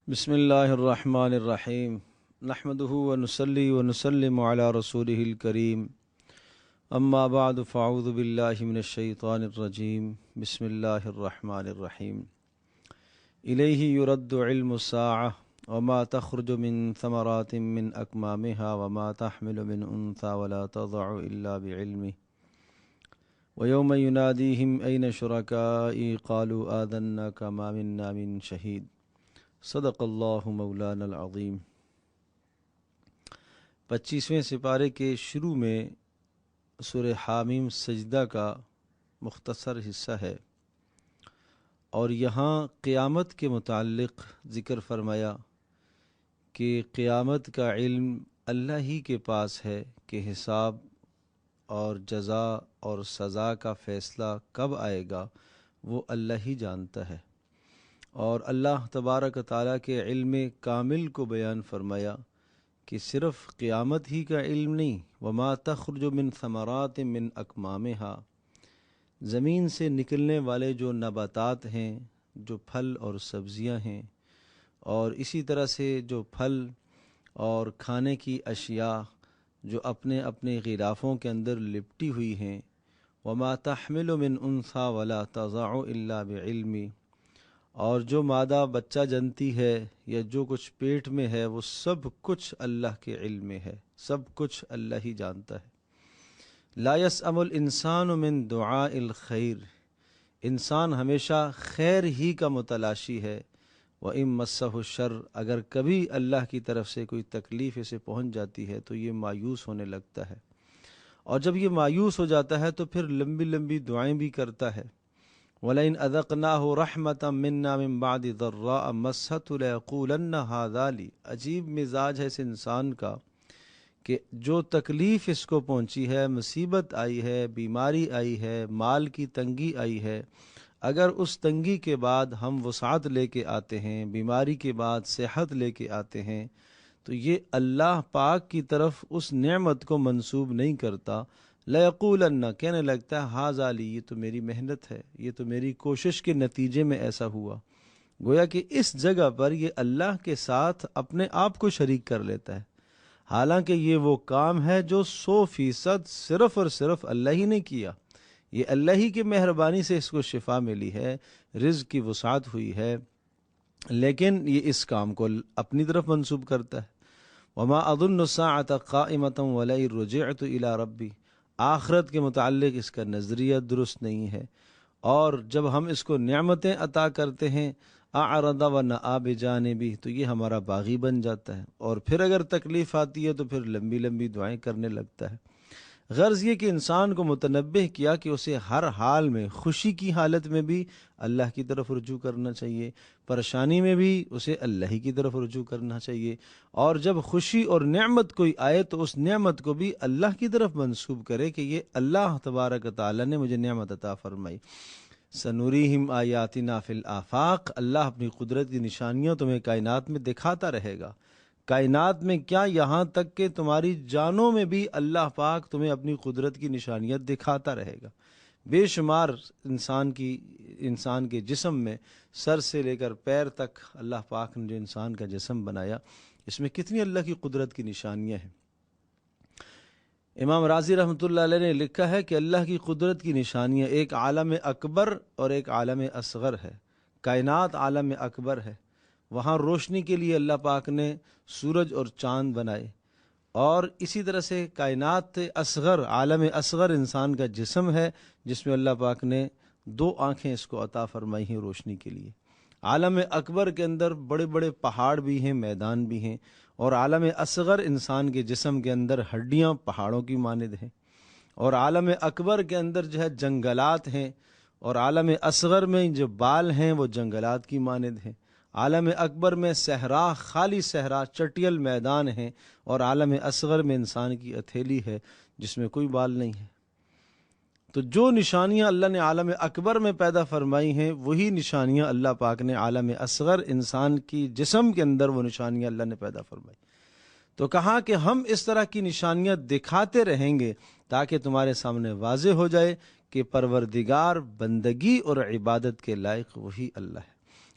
بسم اللہ الرحمن الرحیم نحمده ونصلی ونسلم علی رسوله الکریم اما بعد فاعوذ باللہ من الشیطان الرجیم بسم اللہ الرحمن الرحیم الیہ یرد علم الساعة وما تخرج من ثمرات من اکمامها وما تحمل من انثى ولا تضع الا بعلمه ويوم يناديهم أين شركائي قالوا آذناك ما منا من شهيد صدق اللہ مولانا العظیم۔ 25ویں سپارے کے شروع میں سورہ حامیم سجدہ کا مختصر حصہ ہے، اور یہاں قیامت کے متعلق ذکر فرمایا کہ قیامت کا علم اللہ ہی کے پاس ہے کہ حساب اور جزا اور سزا کا فیصلہ کب آئے گا وہ اللہ ہی جانتا ہے، اور اللہ تبارک تعالیٰ کے علم کامل کو بیان فرمایا کہ صرف قیامت ہی کا علم نہیں، وما تخرج من ثمرات من اکمامها، زمین سے نکلنے والے جو نباتات ہیں، جو پھل اور سبزیاں ہیں، اور اسی طرح سے جو پھل اور کھانے کی اشیاء جو اپنے اپنے غلافوں کے اندر لپٹی ہوئی ہیں، وما تحمل من انثى ولا تضع الا بعلمه، اور جو مادہ بچہ جنتی ہے یا جو کچھ پیٹ میں ہے وہ سب کچھ اللہ کے علم میں ہے، سب کچھ اللہ ہی جانتا ہے۔ لا يسأم الانسان من دعاء الخیر، انسان ہمیشہ خیر ہی کا متلاشی ہے، وَإِن مَسَّهُ الشَّرُّ، اگر کبھی اللہ کی طرف سے کوئی تکلیف اسے پہنچ جاتی ہے تو یہ مایوس ہونے لگتا ہے، اور جب یہ مایوس ہو جاتا ہے تو پھر لمبی لمبی دعائیں بھی کرتا ہے۔ وَلَئِنْ أَذَقْنَاهُ رَحْمَةً مِنَّا مِن بَعْدِ ضَرَّاءَ مَسَّتْهُ لَيَقُولَنَّ هَٰذَا لِي، عجیب مزاج ہے اس انسان کا کہ جو تکلیف اس کو پہنچی ہے، مصیبت آئی ہے، بیماری آئی ہے، مال کی تنگی آئی ہے، اگر اس تنگی کے بعد ہم وسعت لے کے آتے ہیں، بیماری کے بعد صحت لے کے آتے ہیں، تو یہ اللہ پاک کی طرف اس نعمت کو منسوب نہیں کرتا، لَيَقُولَنَّ، کہنے لگتا ہے ہَٰذَا لِي، یہ تو میری محنت ہے، یہ تو میری کوشش کے نتیجے میں ایسا ہوا۔ گویا کہ اس جگہ پر یہ اللہ کے ساتھ اپنے آپ کو شریک کر لیتا ہے، حالانکہ یہ وہ کام ہے جو 100% صرف اور صرف اللہ ہی نے کیا، یہ اللہ ہی کی مہربانی سے اس کو شفا ملی ہے، رزق کی وسعت ہوئی ہے، لیکن یہ اس کام کو اپنی طرف منسوب کرتا ہے۔ وما اظن الساعة قائمة ولئن رجعت الى ربی، آخرت کے متعلق اس کا نظریہ درست نہیں ہے، اور جب ہم اس کو نعمتیں عطا کرتے ہیں، اعرض ونأى بجانبہ، تو یہ ہمارا باغی بن جاتا ہے، اور پھر اگر تکلیف آتی ہے تو پھر لمبی لمبی دعائیں کرنے لگتا ہے۔ غرض یہ کہ انسان کو متنبہ کیا کہ اسے ہر حال میں، خوشی کی حالت میں بھی اللہ کی طرف رجوع کرنا چاہیے، پریشانی میں بھی اسے اللہ ہی کی طرف رجوع کرنا چاہیے، اور جب خوشی اور نعمت کوئی آئے تو اس نعمت کو بھی اللہ کی طرف منسوب کرے کہ یہ اللہ تبارک تعالیٰ نے مجھے نعمت عطا فرمائی۔ سنوریہم آیاتنا فی الآفاق، اللہ اپنی قدرت کی نشانیاں تمہیں کائنات میں دکھاتا رہے گا۔ کائنات میں کیا، یہاں تک کہ تمہاری جانوں میں بھی اللہ پاک تمہیں اپنی قدرت کی نشانیاں دکھاتا رہے گا۔ بے شمار انسان کے جسم میں، سر سے لے کر پیر تک اللہ پاک نے جو انسان کا جسم بنایا، اس میں کتنی اللہ کی قدرت کی نشانیاں ہیں۔ امام راضی رحمۃ اللہ علیہ نے لکھا ہے کہ اللہ کی قدرت کی نشانیاں ایک عالم اکبر اور ایک عالم اصغر ہے۔ کائنات عالم اکبر ہے، وہاں روشنی کے لیے اللہ پاک نے سورج اور چاند بنائے، اور اسی طرح سے کائنات اصغر، عالم اصغر انسان کا جسم ہے جس میں اللہ پاک نے 2 آنکھیں اس کو عطا فرمائی ہیں روشنی کے لیے۔ عالم اکبر کے اندر بڑے بڑے پہاڑ بھی ہیں، میدان بھی ہیں، اور عالم اصغر انسان کے جسم کے اندر ہڈیاں پہاڑوں کی مانند ہیں، اور عالم اکبر کے اندر جو ہے جنگلات ہیں، اور عالم اصغر میں جو بال ہیں وہ جنگلات کی مانند ہیں۔ عالم اکبر میں صحرا، خالی صحرا، چٹیل میدان ہیں، اور عالم اصغر میں انسان کی ہتھیلی ہے جس میں کوئی بال نہیں ہے۔ تو جو نشانیاں اللہ نے عالم اکبر میں پیدا فرمائی ہیں، وہی نشانیاں اللہ پاک نے عالم اصغر انسان کی جسم کے اندر وہ نشانیاں اللہ نے پیدا فرمائی۔ تو کہا کہ ہم اس طرح کی نشانیاں دکھاتے رہیں گے تاکہ تمہارے سامنے واضح ہو جائے کہ پروردگار بندگی اور عبادت کے لائق وہی اللہ ہے۔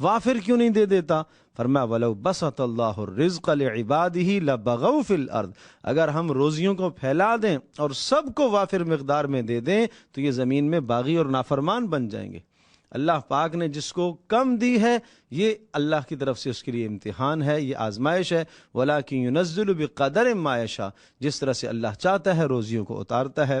وافر کیوں نہیں دے دیتا؟ فرمایا وَلَوْ بَسَطَ اللَّهُ الرِّزْقَ لِعِبَادِهِ لَبَغَوْا فِي الْأَرْضِ، اگر ہم روزیوں کو پھیلا دیں اور سب کو وافر مقدار میں دے دیں تو یہ زمین میں باغی اور نافرمان بن جائیں گے۔ اللہ پاک نے جس کو کم دی ہے یہ اللہ کی طرف سے اس کے لیے امتحان ہے، یہ آزمائش ہے۔ وَلَٰكِن يُنَزِّلُ بِقَدَرٍ مَّا يَشَاءُ، جس طرح سے اللہ چاہتا ہے روزیوں کو اتارتا ہے۔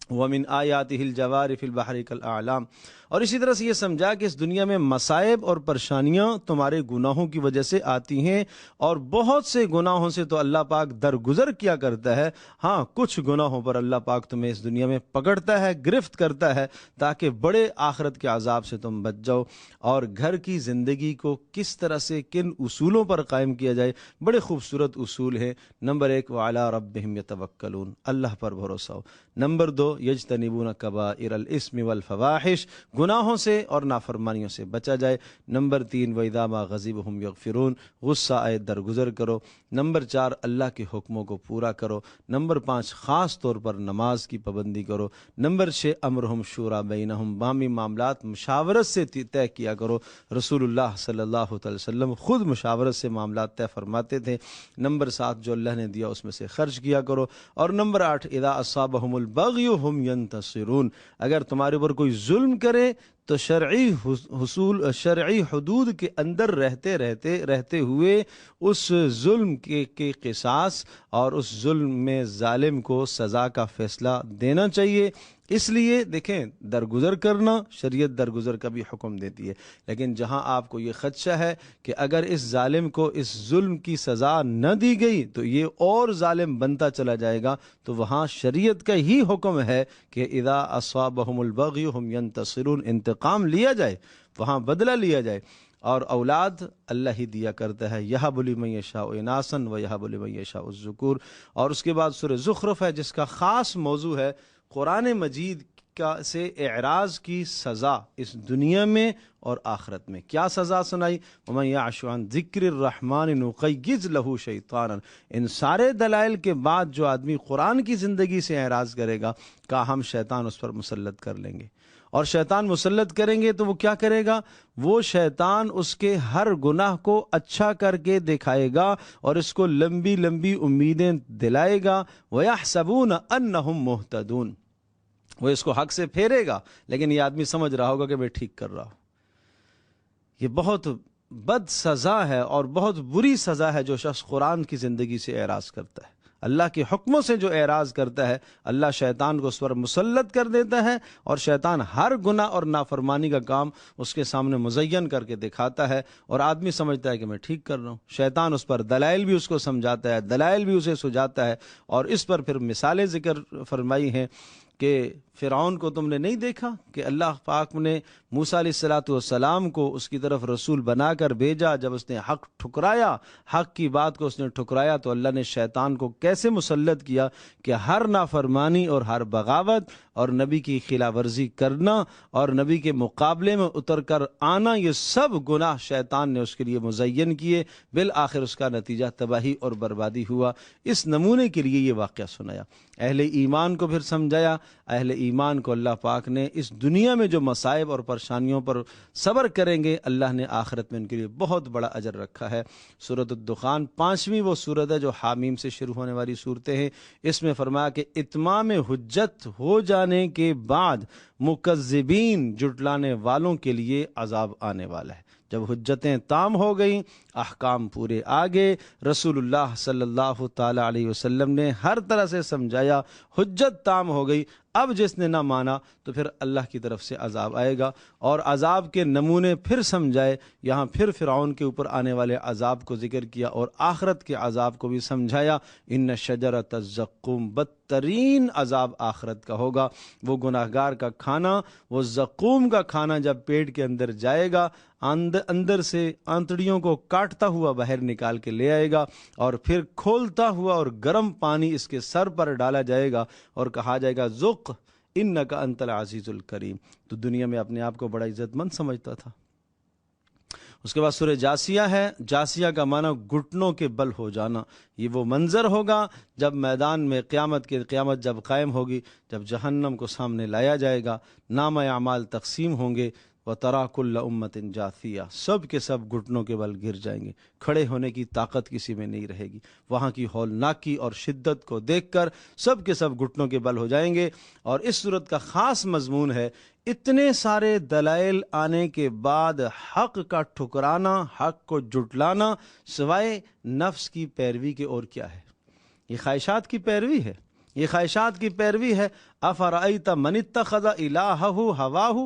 وَمِنْ آيَاتِهِ الْجَوَارِ فِي الْبَحْرِ كَالْأَعْلَامِ، اور اسی طرح سے یہ سمجھا کہ اس دنیا میں مصائب اور پریشانیاں تمہارے گناہوں کی وجہ سے آتی ہیں، اور بہت سے گناہوں سے تو اللہ پاک درگزر کیا کرتا ہے، ہاں کچھ گناہوں پر اللہ پاک تمہیں اس دنیا میں پکڑتا ہے، گرفت کرتا ہے، تاکہ بڑے آخرت کے عذاب سے تم بچ جاؤ۔ اور گھر کی زندگی کو کس طرح سے کن اصولوں پر قائم کیا جائے، بڑے خوبصورت اصول ہیں۔ نمبر 1 وَعَلَىٰ رَبِّهِمْ يَتَوَكَّلُونَ، اللہ پر بھروسہ ہو۔ نمبر 2 یجتنبون کبائر الاسم والفواحش، گناہوں سے اور نافرمانیوں سے بچا جائے۔ نمبر 3 وَإِذَا مَا غَضِبَهُمْ يَغْفِرُونَ، غصہ آئے درگزر کرو۔ نمبر 4 اللہ کے حکموں کو پورا کرو۔ نمبر 5 خاص طور پر نماز کی پابندی کرو۔ نمبر 6 امرہم شورا بینہم، باہمی معاملات مشاورت سے طے کیا کرو۔ رسول اللہ صلی اللہ علیہ وسلم خود مشاورت سے معاملات طے فرماتے تھے۔ نمبر 7 جو اللہ نے دیا اس میں سے خرچ کیا کرو۔ اور نمبر 8 اذا اصابہم البغی ہم ینتصرون، اگر تمہارے اوپر کوئی ظلم کرے تو شرعی حدود کے اندر رہتے ہوئے اس ظلم کے قصاص اور اس ظلم میں ظالم کو سزا کا فیصلہ دینا چاہیے۔ اس لیے دیکھیں درگزر کرنا، شریعت درگزر کا بھی حکم دیتی ہے، لیکن جہاں آپ کو یہ خدشہ ہے کہ اگر اس ظالم کو اس ظلم کی سزا نہ دی گئی تو یہ اور ظالم بنتا چلا جائے گا، تو وہاں شریعت کا ہی حکم ہے کہ اذا اصابہم البغی ہم ینتصرون، انتقام لیا جائے، وہاں بدلہ لیا جائے۔ اور اولاد اللہ ہی دیا کرتا ہے، یہب لمن یشاء اناثا ویہب لمن یشاء الذکور۔ اور اس کے بعد سورہ زخرف ہے جس کا خاص موضوع ہے قرآن مجید سے اعراض کی سزا اس دنیا میں اور آخرت میں۔ کیا سزا سنائی؟ وَمَن يَعْشُ عَن ذِكْرِ الرَّحْمَٰنِ نُقَيِّضْ لَهُ شَيْطَانًا، ان سارے دلائل کے بعد جو آدمی قرآن کی زندگی سے اعراض کرے گا، کہا ہم شیطان اس پر مسلط کر لیں گے، اور شیطان مسلط کریں گے تو وہ کیا کرے گا؟ وہ شیطان اس کے ہر گناہ کو اچھا کر کے دکھائے گا اور اس کو لمبی لمبی امیدیں دلائے گا۔ وَيَحْسَبُونَ أَنَّهُمْ مُهْتَدُونَ، وہ اس کو حق سے پھیرے گا، لیکن یہ آدمی سمجھ رہا ہوگا کہ میں ٹھیک کر رہا ہوں۔ یہ بہت بد سزا ہے اور بہت بری سزا ہے جو شخص قرآن کی زندگی سے اعراض کرتا ہے، اللہ کے حکموں سے جو اعراض کرتا ہے، اللہ شیطان کو اس پر مسلط کر دیتا ہے، اور شیطان ہر گناہ اور نافرمانی کا کام اس کے سامنے مزین کر کے دکھاتا ہے، اور آدمی سمجھتا ہے کہ میں ٹھیک کر رہا ہوں۔ شیطان اس پر دلائل بھی اس کو سمجھاتا ہے، دلائل بھی اسے سجاتا ہے، اور اس پر پھر مثالیں ذکر فرمائی ہیں کہ فرعون کو تم نے نہیں دیکھا کہ اللہ پاک نے موسیٰ علیہ السلام کو اس کی طرف رسول بنا کر بھیجا، جب اس نے حق ٹھکرایا، حق کی بات کو اس نے ٹھکرایا، تو اللہ نے شیطان کو کیسے مسلط کیا کہ ہر نافرمانی اور ہر بغاوت اور نبی کی خلاف ورزی کرنا اور نبی کے مقابلے میں اتر کر آنا، یہ سب گناہ شیطان نے اس کے لیے مزین کیے، بالآخر اس کا نتیجہ تباہی اور بربادی ہوا۔ اس نمونے کے لیے یہ واقعہ سنایا، اہل ایمان کو پھر سمجھایا۔ اہل ایمان کو اللہ پاک نے اس دنیا میں جو مصائب اور پریشانیوں پر صبر کریں گے، اللہ نے آخرت میں ان کے لیے بہت بڑا اجر رکھا ہے۔ سورۃ الدخان 5ویں وہ سورت ہے جو حامیم سے شروع ہونے والی صورتیں ہیں۔ اس میں فرمایا کہ اتمام حجت ہو جانے کے بعد مکذبین، جھٹلانے والوں کے لیے عذاب آنے والا ہے۔ جب حجتیں تام ہو گئیں، احکام پورے آگے، رسول اللہ صلی اللہ تعالی علیہ وسلم نے ہر طرح سے سمجھایا، حجت تام ہو گئی، اب جس نے نہ مانا تو پھر اللہ کی طرف سے عذاب آئے گا، اور عذاب کے نمونے پھر سمجھائے۔ یہاں پھر فرعون کے اوپر آنے والے عذاب کو ذکر کیا اور آخرت کے عذاب کو بھی سمجھایا۔ ان شجرۃ الزقوم، بدترین عذاب آخرت کا ہوگا، وہ گناہگار کا کھانا، وہ زقوم کا کھانا جب پیٹ کے اندر جائے گا، اندر سے آنتڑیوں کو کاٹتا ہوا باہر نکال کے لے آئے گا، اور پھر کھولتا ہوا اور گرم پانی اس کے سر پر ڈالا جائے گا اور کہا جائے گا ذق انک انت العزیز الکریم۔ تو دنیا میں اپنے آپ کو بڑا عزت مند سمجھتا تھا۔ اس کے بعد سورہ جاسیہ ہے، جاسیہ کا معنی گھٹنوں کے بل ہو جانا۔ یہ وہ منظر ہوگا جب میدان میں قیامت جب قائم ہوگی، جب جہنم کو سامنے لایا جائے گا، نامہ اعمال تقسیم ہوں گے، وَتَرَى كُلَّ أُمَّةٍ جَاثِيَةً، سب کے سب گھٹنوں کے بل گر جائیں گے، کھڑے ہونے کی طاقت کسی میں نہیں رہے گی۔ وہاں کی ہولناکی اور شدت کو دیکھ کر سب کے سب گھٹنوں کے بل ہو جائیں گے۔ اور اس صورت کا خاص مضمون ہے اتنے سارے دلائل آنے کے بعد حق کا ٹھکرانا، حق کو جھٹلانا سوائے نفس کی پیروی کے اور کیا ہے؟ یہ خواہشات کی پیروی ہے، یہ خواہشات کی پیروی ہے۔ افرأیت من اتخذ الہہ ہواہ،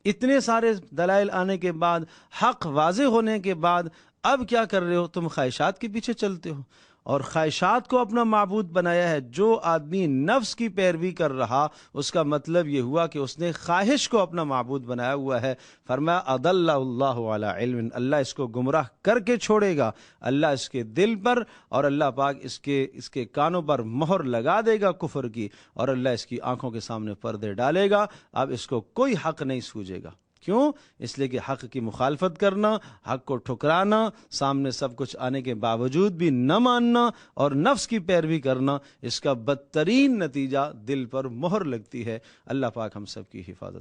اتنے سارے دلائل آنے کے بعد، حق واضح ہونے کے بعد اب کیا کر رہے ہو؟ تم خواہشات کے پیچھے چلتے ہو اور خواہشات کو اپنا معبود بنایا ہے۔ جو آدمی نفس کی پیروی کر رہا اس کا مطلب یہ ہوا کہ اس نے خواہش کو اپنا معبود بنایا ہوا ہے۔ فرمایا اضل اللہ علی علم، اللہ اس کو گمراہ کر کے چھوڑے گا، اللہ اس کے دل پر اور اللہ پاک اس کے کانوں پر مہر لگا دے گا کفر کی، اور اللہ اس کی آنکھوں کے سامنے پردے ڈالے گا، اب اس کو کوئی حق نہیں سوجے گا۔ کیوں؟ اس لیے کہ حق کی مخالفت کرنا، حق کو ٹھکرانا، سامنے سب کچھ آنے کے باوجود بھی نہ ماننا اور نفس کی پیروی کرنا، اس کا بدترین نتیجہ دل پر مہر لگتی ہے۔ اللہ پاک ہم سب کی حفاظت